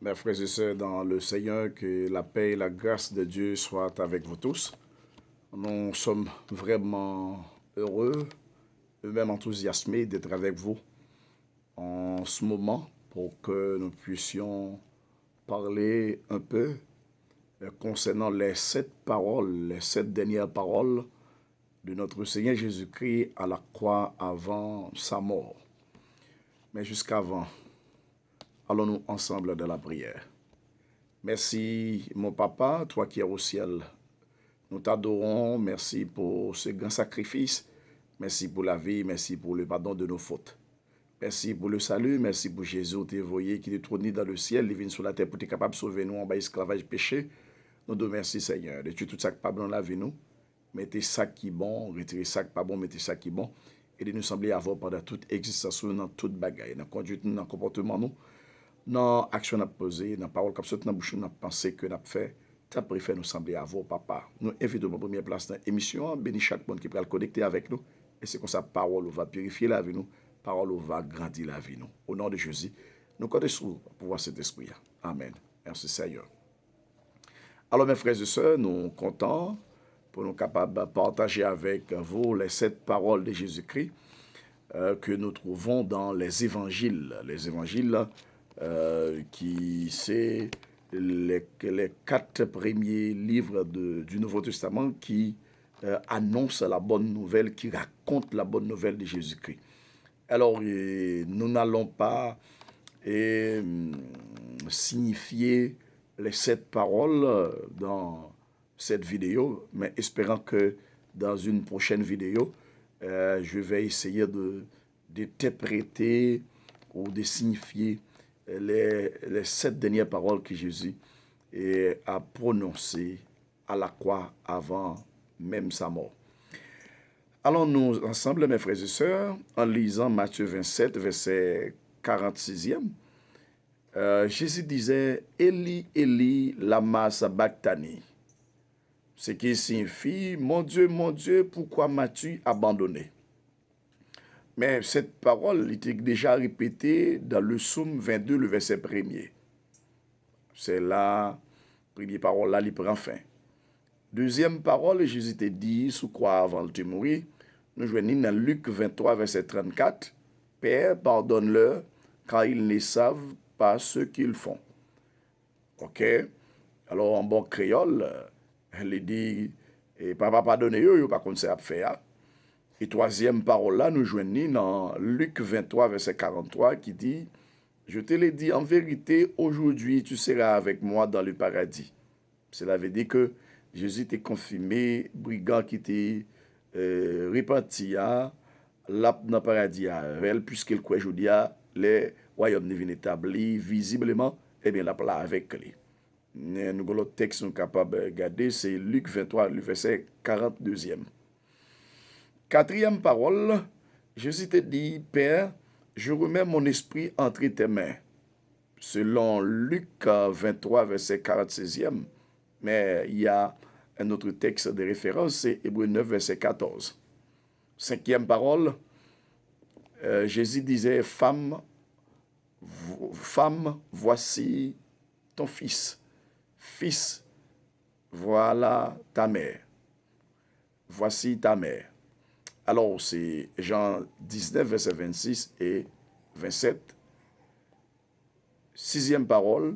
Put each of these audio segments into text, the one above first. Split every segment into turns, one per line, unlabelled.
Mes frères et sœurs dans le Seigneur, que la paix et la grâce de Dieu soient avec vous tous. Nous sommes vraiment heureux, même enthousiasmés d'être avec vous en ce moment pour que nous puissions parler un peu concernant les 7 paroles, les 7 dernières paroles de notre Seigneur Jésus-Christ à la croix avant sa mort. Mais jusqu'avant, allons-nous ensemble dans la prière. Merci, mon papa, toi qui es au ciel. Nous t'adorons. Merci pour ce grand sacrifice. Merci pour la vie. Merci pour le pardon de nos fautes. Merci pour le salut. Merci pour Jésus, t'es voyé, qui est trôné dans le ciel, il vient sur la terre pour être capable de sauver nous en bas esclavage péché. Nous te remercions, Seigneur, de tuer tout ça qui n'est pas bon dans la vie, nous. Mettez ça qui est bon, retirez ça qui n'est pas bon, mettez ça qui est bon. Et de nous sembler avoir pendant toute existence, dans toute bagaille, dans conduite, dans comportement, nous. Dans l'action qu'on a posée, dans la parole qu'on a dans la bouche, dans la pensée que nous avons fait, tu as préféré nous sembler à vous, papa. Nous invitons à la première place dans l'émission, bénis chaque monde qui peut le connecter avec nous. Et c'est comme ça, parole va purifier la vie, nous. Parole va grandir la vie, nous. Au nom de Jésus, nous connaissons pour pouvoir cet esprit. Amen. Merci, Seigneur. Alors, mes frères et sœurs, nous sommes contents pour nous capables de partager avec vous les 7 paroles de Jésus-Christ que nous trouvons dans les évangiles. Les évangiles qui c'est les 4 premiers livres du Nouveau Testament qui annoncent la bonne nouvelle, qui racontent la bonne nouvelle de Jésus-Christ. Alors, nous n'allons pas signifier les 7 paroles dans cette vidéo, mais espérant que dans une prochaine vidéo, je vais essayer d'interpréter ou de signifier les 7 dernières paroles que Jésus a prononcées à la croix avant même sa mort. Allons-nous ensemble, mes frères et sœurs, en lisant Matthieu 27, verset 46e. Jésus disait « Eli, Eli, lama sabachthani », ce qui signifie « Mon Dieu, pourquoi m'as-tu abandonné ?» Mais cette parole était déjà répétée dans le psaume 22, le verset 1er. C'est la première parole là, il prend fin. Deuxième parole, Jésus te dit, sous quoi avant de mourir, nous joignons dans Luc 23, verset 34, « Père, pardonne-leur, car ils ne savent pas ce qu'ils font. » Ok? Alors, en bon créole, elle dit, « Papa, pardonne-eux, pas comme ça à faire. » Et troisième parole là, nous joignons dans Luc 23, verset 43, qui dit, « Je te l'ai dit, en vérité, aujourd'hui, tu seras avec moi dans le paradis. » Cela veut dire que Jésus t'a confirmé, brigand qui était réparti dans le paradis à elle, puisqu'il croit aujourd'hui, les royaumes deviennent établis visiblement, et bien là, avec lui. Nous avons le texte nous capables de regarder, c'est Luc 23, le verset 42e. Quatrième parole, Jésus te dit, « Père, je remets mon esprit entre tes mains. » Selon Luc 23, verset 46e. Mais il y a un autre texte de référence, c'est Hébreux 9, verset 14. Cinquième parole, Jésus disait, « Femme, voici ton fils. Fils, voilà ta mère. Voici ta mère. » Alors, c'est Jean 19, verset 26 et 27. Sixième parole,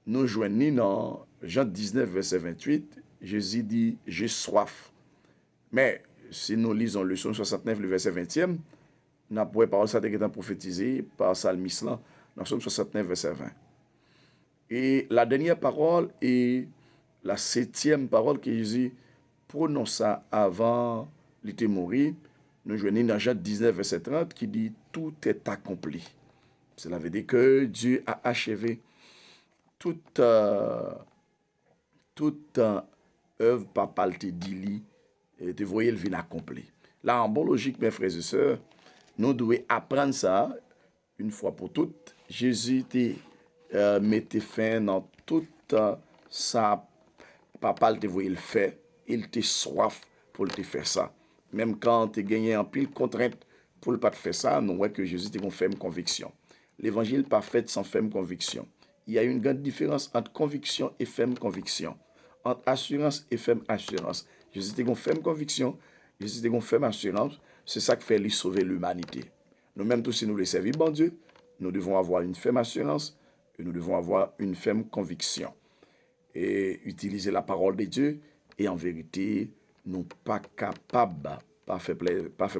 nous joignons dans Jean 19, verset 28. Jésus dit, « J'ai soif. » Mais si nous lisons le psaume 69, le verset 20e, nous avons parole ça qui est prophétisée par Salmis dans le psaume 69, verset 20. Et la dernière parole est la 7e parole que Jésus prononça avant il était mort. Nous joignons dans Jean 19, verset 30, qui dit « Tout est accompli. » Cela veut dire que Dieu a achevé toute œuvre papale te dit et te voyez le vin accompli. Là, en bon logique, mes frères et sœurs, nous devons apprendre ça une fois pour toutes. Jésus mettait fin dans toute sa papale te voyait le faire. Il te soif pour te faire ça. Même quand tu gagné en pile contrainte pour ne pas te faire ça, nous voyons que Jésus te une ferme conviction. L'évangile pas fait sans ferme conviction. il y a une grande différence entre conviction et ferme conviction. Entre assurance et ferme assurance. Jésus était une ferme conviction, Jésus était une ferme assurance. C'est ça qui fait lui sauver l'humanité. Nous-mêmes, tous, si nous les servir bon Dieu, nous devons avoir une ferme assurance et nous devons avoir une ferme conviction. Et utiliser la parole de Dieu. Et en vérité, nous pas capables, pas fait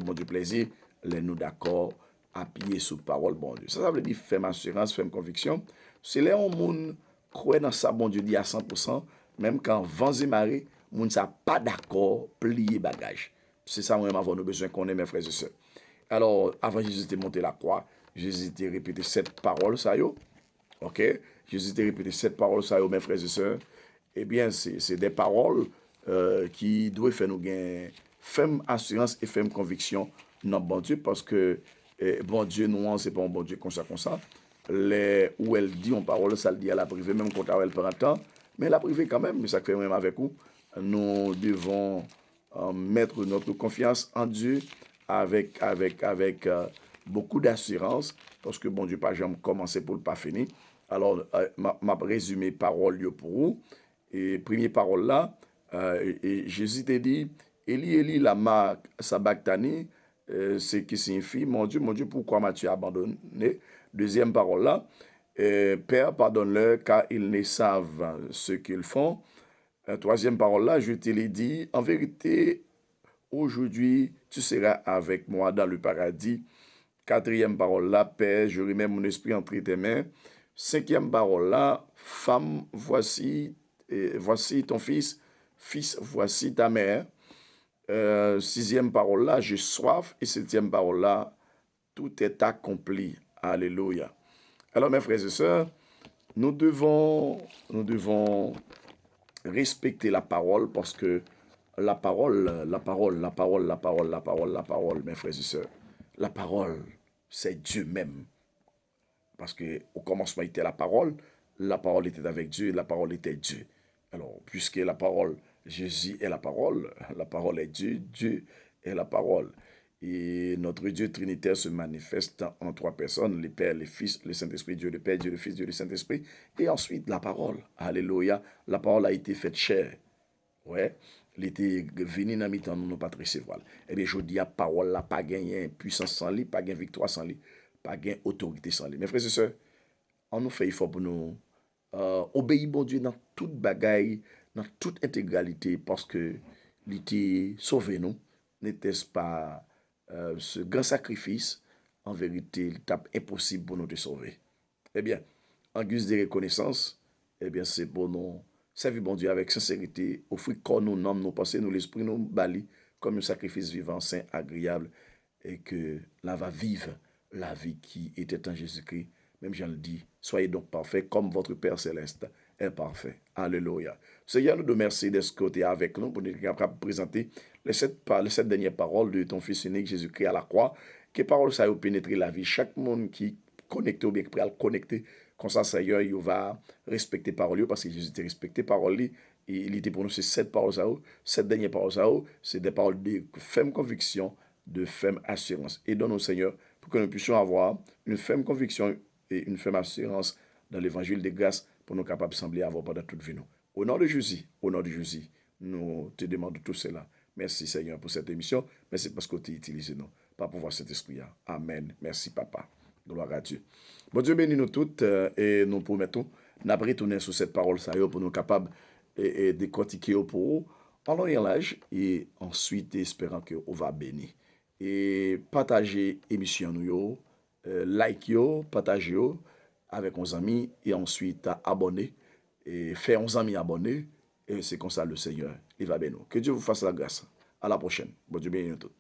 bon Dieu plaisir, les nous d'accord, appuyer sur parole bon Dieu. Ça veut dire ferme assurance, ferme conviction. C'est là où le monde croit dans ça, bon Dieu dit à 100%, même quand vents et marées, le monde n'est pas d'accord, plier bagage. C'est ça, moi, avons besoin qu'on ait, mes frères et sœurs. Alors, avant Jésus de monter la croix, Jésus de répéter cette parole, ça y est. Ok? Jésus de répéter cette parole, ça y est, mes frères et sœurs. Eh bien, c'est des paroles qui doivent faire nous gagner ferme assurance et ferme conviction dans bon Dieu, parce que bon Dieu, nous, c'est pas un bon Dieu comme ça. Où elle dit en parole, ça le dit à la privée, même quand elle prend temps, mais la privée quand même, mais ça fait même avec vous. Nous devons mettre notre confiance en Dieu avec beaucoup d'assurance, parce que bon Dieu, pas jamais commencé pour le pas fini. Alors, m'a résumé parole pour vous. Et première parole là, et Jésus t'a dit, Eli, Eli, lama sabachthani, ce qui signifie, mon Dieu, pourquoi m'as-tu abandonné? Deuxième parole là, Père, pardonne-leur car ils ne savent ce qu'ils font. Troisième parole là, je te l'ai dit, en vérité, aujourd'hui, tu seras avec moi dans le paradis. Quatrième parole là, Père, je remets mon esprit entre tes mains. Cinquième parole là, femme, voici ton fils. Fils, voici ta mère. Sixième parole là, j'ai soif. Et septième parole là, tout est accompli. Alléluia. Alors mes frères et sœurs, nous devons respecter la parole, parce que la parole, mes frères et sœurs, la parole, c'est Dieu même. Parce qu'au commencement était la parole était avec Dieu, la parole était Dieu. Alors, puisque la parole, Jésus est la parole est Dieu, Dieu est la parole. Et notre Dieu trinitaire se manifeste en trois personnes, le Père, le Fils, le Saint-Esprit, Dieu le Père, Dieu le Fils, Dieu le Saint-Esprit. Et ensuite, la parole. Alléluia. La parole a été faite chair. Ouais. Il était venu dans mi-temps, nous pas recevoir. Eh bien, je dis à parole, là, pas gagner puissance sans lui, pas gagner victoire sans lui, pas gagner autorité sans lui. Mes frères et sœurs, on nous fait effort pour nous obéir bon Dieu dans toute bagaille, dans toute intégralité, parce que il était sauvé nous. N'était-ce pas ce grand sacrifice, en vérité, il est impossible pour nous de sauver. Eh bien, en guise de reconnaissance, eh bien, c'est pour nous servir bon Dieu avec sincérité, offrir corps, nous, noms, nos pensées, nous, l'esprit, nous, bali, comme un sacrifice vivant, saint, agréable, et que là va vivre la vie qui était en Jésus-Christ. Même Jean le dit, soyez donc parfaits comme votre Père Céleste est parfait. Alléluia. Seigneur, nous te remercions d'être côté avec nous pour nous présenter les sept dernières paroles de ton Fils unique Jésus-Christ à la croix. Que paroles ça a pénétré la vie. Chaque monde qui connecté ou bien qui est prêt à le connecter, comme ça, Seigneur, il va respecter parole, parce que Jésus était respecté parole. Il était pour nous, c'est sept paroles à eux. Sept dernières paroles à eux, c'est des paroles de ferme conviction, de ferme assurance. Et donne-nous, Seigneur, pour que nous puissions avoir une ferme conviction et une ferme assurance dans l'évangile de grâce pour nous capables de sembler avoir pendant toute vie. Au nom de Jésus, nous te demandons tout cela. Merci Seigneur pour cette émission. Merci parce que tu as utilisé nous. Par pouvoir cet esprit. Amen. Merci Papa. Gloire à Dieu. Bon Dieu bénit nous toutes et nous promettons d'abord retourner sur cette parole pour nous capables de décortiquer pour vous en l'âge et ensuite espérant que on va bénir. Et partager l'émission nous, like yo, partager avec nos amis et ensuite abonner et faire nos amis abonnés et c'est comme ça le Seigneur il va bénir. Que Dieu vous fasse la grâce. À la prochaine. Bon Dieu bénit nous tous.